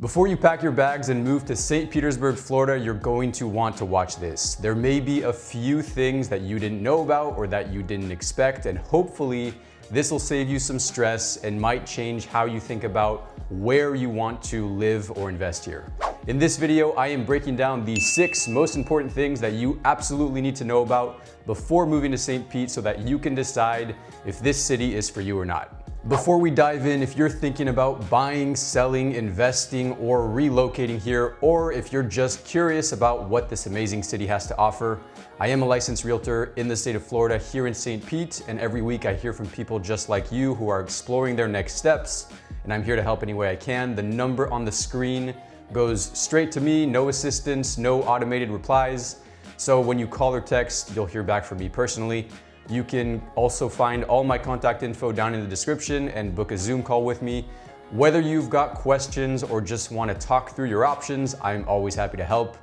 Before you pack your bags and move to St. Petersburg, Florida, you're going to want to watch this. There may be a few things that you didn't know about or that you didn't expect, and hopefully this will save you some stress and might change how you think about where you want to live or invest here. In this video, I am breaking down the 6 most important things that you absolutely need to know about before moving to St. Pete so that you can decide if this city is for you or not. Before we dive in, if you're thinking about buying, selling, investing, or relocating here, or if you're just curious about what this amazing city has to offer, I am a licensed realtor in the state of Florida here in St. Pete, and every week I hear from people just like you who are exploring their next steps, and I'm here to help any way I can. The number on the screen goes straight to me, no assistance, no automated replies. So when you call or text, you'll hear back from me personally. You can also find all my contact info down in the description and book a Zoom call with me. Whether you've got questions or just want to talk through your options, I'm always happy to help.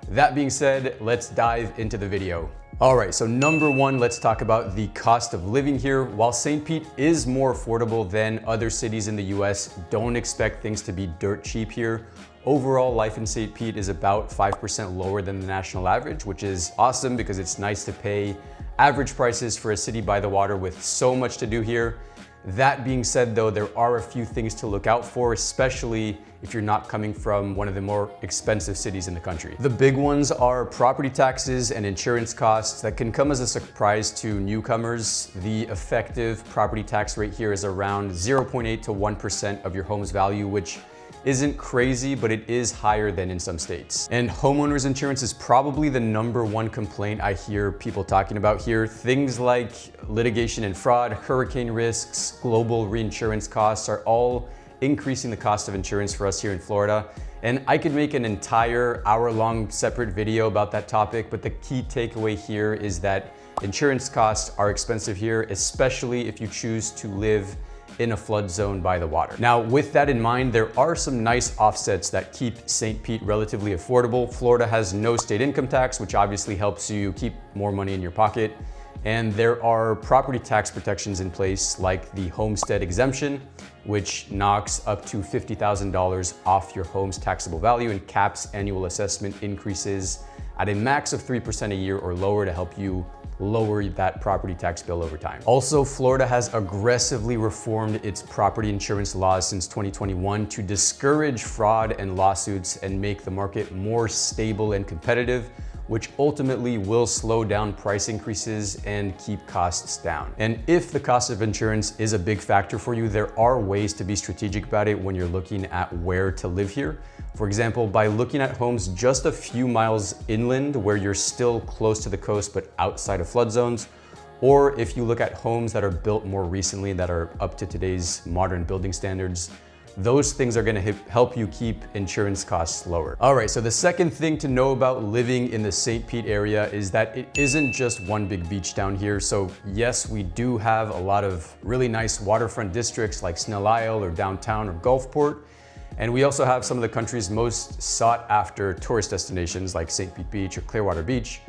That being said, let's dive into the video. All right, so number 1, let's talk about the cost of living here. While St. Pete is more affordable than other cities in the US, don't expect things to be dirt cheap here. Overall, life in St. Pete is about 5% lower than the national average, which is awesome because it's nice to pay average prices for a city by the water with so much to do here. That being said though, there are a few things to look out for, especially if you're not coming from one of the more expensive cities in the country. The big ones are property taxes and insurance costs that can come as a surprise to newcomers. The effective property tax rate here is around 0.8 to 1% of your home's value, which isn't crazy, but it is higher than in some states. And homeowners insurance is probably the number 1 complaint I hear people talking about here. Things like litigation and fraud, hurricane risks, global reinsurance costs are all increasing the cost of insurance for us here in Florida. And I could make an entire hour-long separate video about that topic, but the key takeaway here is that insurance costs are expensive here, especially if you choose to live in a flood zone by the water. Now, with that in mind, there are some nice offsets that keep St. Pete relatively affordable. Florida has no state income tax, which obviously helps you keep more money in your pocket. And there are property tax protections in place like the homestead exemption, which knocks up to $50,000 off your home's taxable value and caps annual assessment increases at a max of 3% a year or lower to help you lower that property tax bill over time. Also, Florida has aggressively reformed its property insurance laws since 2021 to discourage fraud and lawsuits and make the market more stable and competitive, which ultimately will slow down price increases and keep costs down. And if the cost of insurance is a big factor for you, there are ways to be strategic about it when you're looking at where to live here. For example, by looking at homes just a few miles inland where you're still close to the coast but outside of flood zones, or if you look at homes that are built more recently that are up to today's modern building standards, those things are gonna help you keep insurance costs lower. All right, so the second thing to know about living in the St. Pete area is that it isn't just one big beach down here. So yes, we do have a lot of really nice waterfront districts like Snell Isle or downtown or Gulfport. And we also have some of the country's most sought after tourist destinations like St. Pete Beach or Clearwater Beach.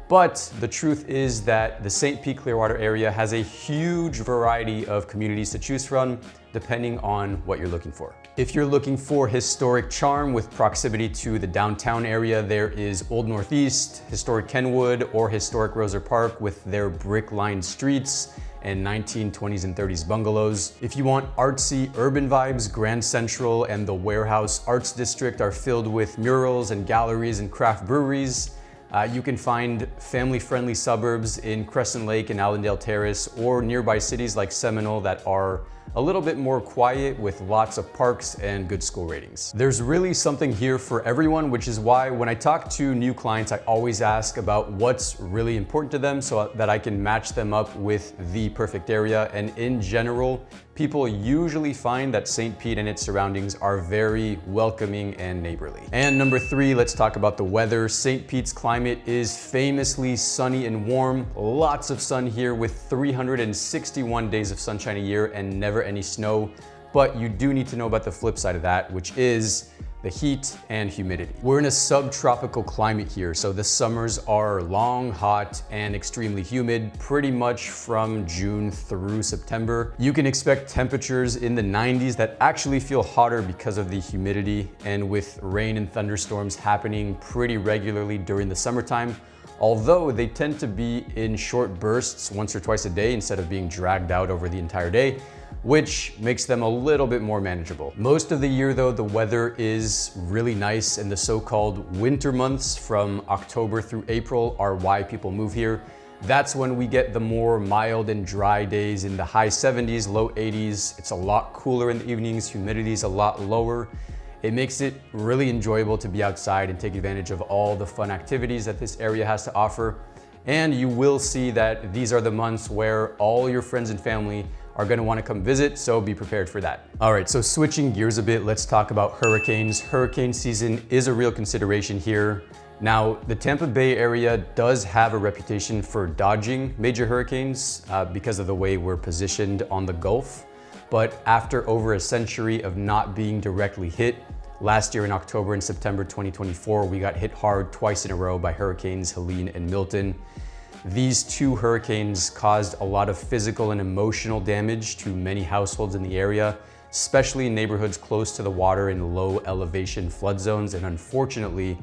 But the truth is that the St. Pete Clearwater area has a huge variety of communities to choose from, depending on what you're looking for. If you're looking for historic charm with proximity to the downtown area, there is Old Northeast, historic Kenwood, or historic Roser Park with their brick-lined streets and 1920s and 30s bungalows. If you want artsy urban vibes, Grand Central and the Warehouse Arts District are filled with murals and galleries and craft breweries. You can find family-friendly suburbs in Crescent Lake and Allendale Terrace or nearby cities like Seminole that are a little bit more quiet with lots of parks and good school ratings. There's really something here for everyone, which is why when I talk to new clients, I always ask about what's really important to them so that I can match them up with the perfect area. And in general, people usually find that St. Pete and its surroundings are very welcoming and neighborly. And number 3, let's talk about the weather. St. Pete's climate is famously sunny and warm. Lots of sun here with 361 days of sunshine a year and never any snow. But you do need to know about the flip side of that, which is the heat and humidity. We're in a subtropical climate here, so the summers are long, hot, and extremely humid, pretty much from June through September. You can expect temperatures in the 90s that actually feel hotter because of the humidity, and with rain and thunderstorms happening pretty regularly during the summertime, although they tend to be in short bursts once or twice a day instead of being dragged out over the entire day, which makes them a little bit more manageable. Most of the year though, the weather is really nice, and the so-called winter months from October through April are why people move here. That's when we get the more mild and dry days in the high 70s, low 80s. It's a lot cooler in the evenings, humidity is a lot lower. It makes it really enjoyable to be outside and take advantage of all the fun activities that this area has to offer. And you will see that these are the months where all your friends and family are gonna wanna come visit, so be prepared for that. All right, so switching gears a bit, let's talk about hurricanes. Hurricane season is a real consideration here. Now, the Tampa Bay area does have a reputation for dodging major hurricanes because of the way we're positioned on the Gulf. But after over a century of not being directly hit, last year in October and September 2024, we got hit hard twice in a row by hurricanes Helene and Milton. These two hurricanes caused a lot of physical and emotional damage to many households in the area, especially in neighborhoods close to the water in low elevation flood zones. And unfortunately,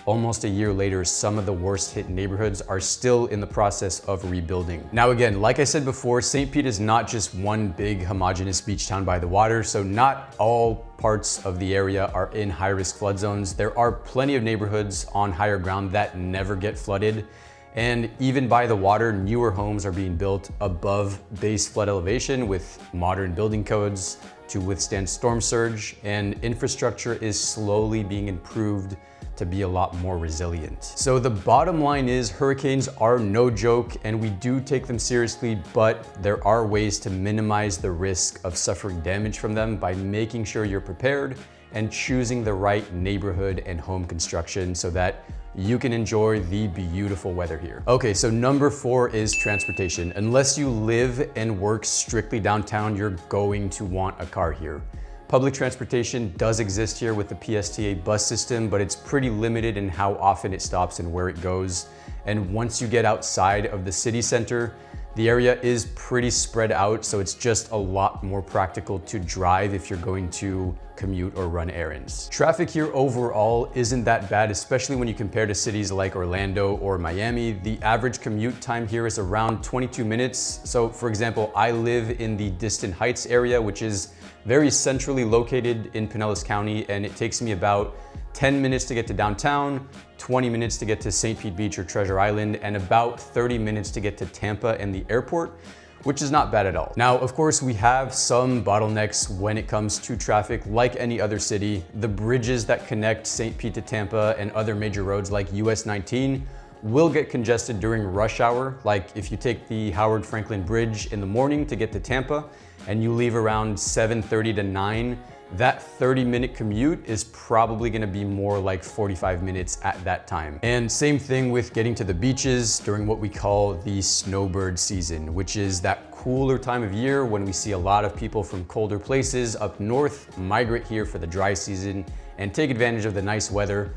almost a year later, some of the worst hit neighborhoods are still in the process of rebuilding. Now again, like I said before, St. Pete is not just one big homogeneous beach town by the water, so not all parts of the area are in high-risk flood zones. There are plenty of neighborhoods on higher ground that never get flooded. And even by the water, newer homes are being built above base flood elevation with modern building codes to withstand storm surge, and infrastructure is slowly being improved to be a lot more resilient. So the bottom line is hurricanes are no joke, and we do take them seriously, but there are ways to minimize the risk of suffering damage from them by making sure you're prepared and choosing the right neighborhood and home construction so that you can enjoy the beautiful weather here. Okay, so number 4 is transportation. Unless you live and work strictly downtown, you're going to want a car here. Public transportation does exist here with the PSTA bus system, but it's pretty limited in how often it stops and where it goes. And once you get outside of the city center, the area is pretty spread out, so it's just a lot more practical to drive if you're going to commute or run errands. Traffic here overall isn't that bad, especially when you compare to cities like Orlando or Miami. The average commute time here is around 22 minutes. So for example, I live in the Distant Heights area, which is very centrally located in Pinellas County, and it takes me about 10 minutes to get to downtown, 20 minutes to get to St. Pete Beach or Treasure Island, and about 30 minutes to get to Tampa and the airport, which is not bad at all. Now, of course, we have some bottlenecks when it comes to traffic like any other city. The bridges that connect St. Pete to Tampa and other major roads like US 19 will get congested during rush hour. Like if you take the Howard Franklin Bridge in the morning to get to Tampa and you leave around 7:30 to 9, that 30-minute commute is probably gonna be more like 45 minutes at that time. And same thing with getting to the beaches during what we call the snowbird season, which is that cooler time of year when we see a lot of people from colder places up north migrate here for the dry season and take advantage of the nice weather.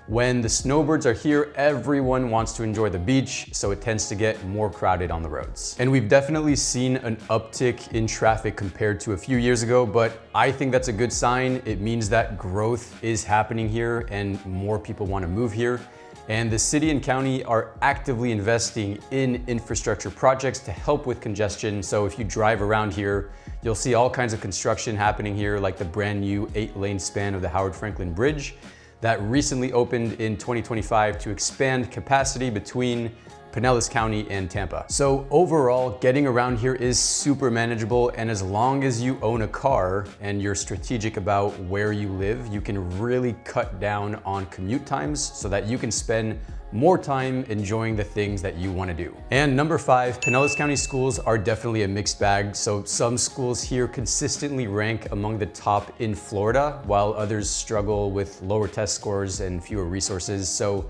When the snowbirds are here, everyone wants to enjoy the beach, so it tends to get more crowded on the roads. And we've definitely seen an uptick in traffic compared to a few years ago, but I think that's a good sign. It means that growth is happening here and more people want to move here. And the city and county are actively investing in infrastructure projects to help with congestion. So if you drive around here, you'll see all kinds of construction happening here, like the brand new 8-lane span of the Howard Franklin Bridge that recently opened in 2025 to expand capacity between Pinellas County and Tampa. So overall, getting around here is super manageable, and as long as you own a car and you're strategic about where you live, you can really cut down on commute times so that you can spend more time enjoying the things that you want to do. And number 5, Pinellas County schools are definitely a mixed bag. So some schools here consistently rank among the top in Florida, while others struggle with lower test scores and fewer resources. So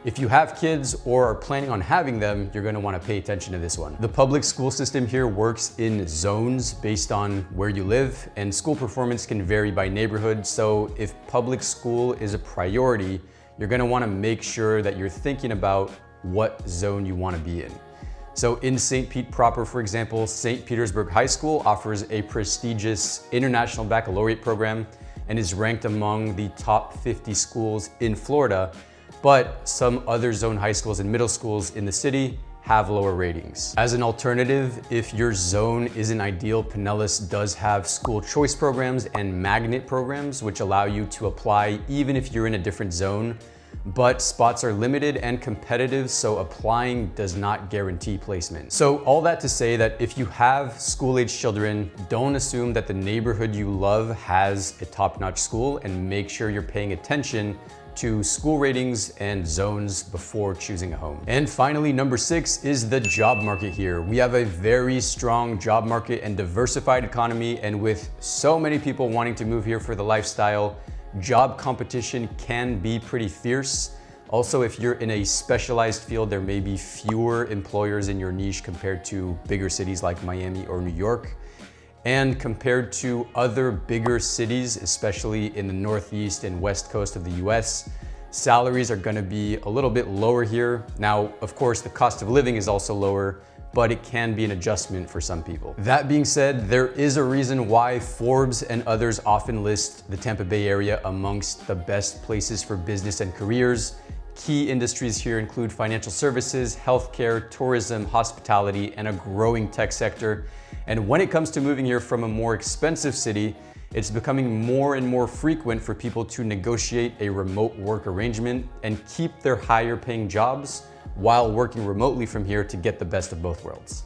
If you have kids or are planning on having them, you're gonna wanna pay attention to this one. The public school system here works in zones based on where you live, and school performance can vary by neighborhood. So if public school is a priority, you're gonna wanna make sure that you're thinking about what zone you wanna be in. So in St. Pete proper, for example, St. Petersburg High School offers a prestigious international baccalaureate program and is ranked among the top 50 schools in Florida. But some other zone high schools and middle schools in the city have lower ratings. As an alternative, if your zone isn't ideal, Pinellas does have school choice programs and magnet programs, which allow you to apply even if you're in a different zone. But spots are limited and competitive, so applying does not guarantee placement. So all that to say that if you have school-age children, don't assume that the neighborhood you love has a top-notch school, and make sure you're paying attention to school ratings and zones before choosing a home. And finally, number 6 is the job market here. We have a very strong job market and diversified economy, and with so many people wanting to move here for the lifestyle, job competition can be pretty fierce. Also, if you're in a specialized field, there may be fewer employers in your niche compared to bigger cities like Miami or New York. And compared to other bigger cities, especially in the Northeast and West Coast of the US, salaries are gonna be a little bit lower here. Now, of course, the cost of living is also lower, but it can be an adjustment for some people. That being said, there is a reason why Forbes and others often list the Tampa Bay area amongst the best places for business and careers. Key industries here include financial services, healthcare, tourism, hospitality, and a growing tech sector. And when it comes to moving here from a more expensive city, it's becoming more and more frequent for people to negotiate a remote work arrangement and keep their higher paying jobs while working remotely from here to get the best of both worlds.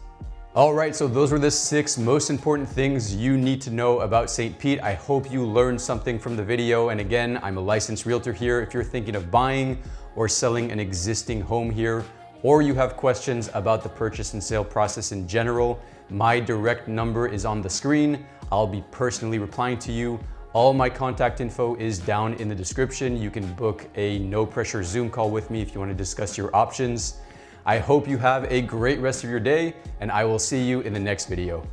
All right, so those were the 6 most important things you need to know about St. Pete. I hope you learned something from the video. And again, I'm a licensed realtor here. If you're thinking of buying or selling an existing home here, or you have questions about the purchase and sale process in general, my direct number is on the screen. I'll be personally replying to you. All my contact info is down in the description. You can book a no pressure Zoom call with me if you want to discuss your options. I hope you have a great rest of your day, and I will see you in the next video.